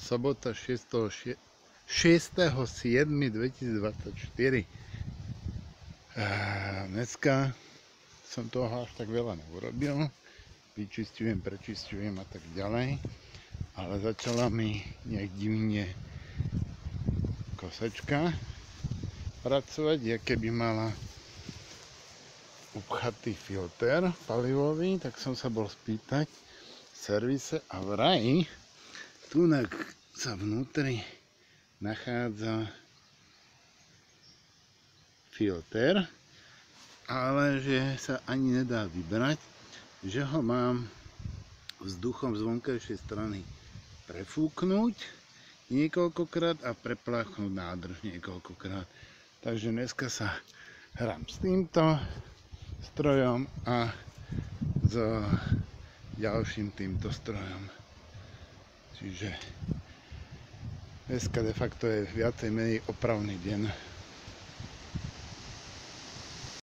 sobota 6.7.2024. Dneska som toho až tak veľa neurobil. Vyčistujem, prečistujem a tak ďalej. Ale začala mi nejak divne kosečka pracovať, keby mala upchatý filter palivový, tak som sa bol spýtať v servise a vraj tunak sa vnútri nachádza filter, ale že sa ani nedá vybrať, že ho mám vzduchom z vonkajšej strany prefúknuť niekoľkokrát a prepláchnuť nádrž niekoľkokrát. Takže dneska sa hrám s týmto strojom a s ďalším týmto strojom. Čiže dneska de facto je viacej menej opravný deň.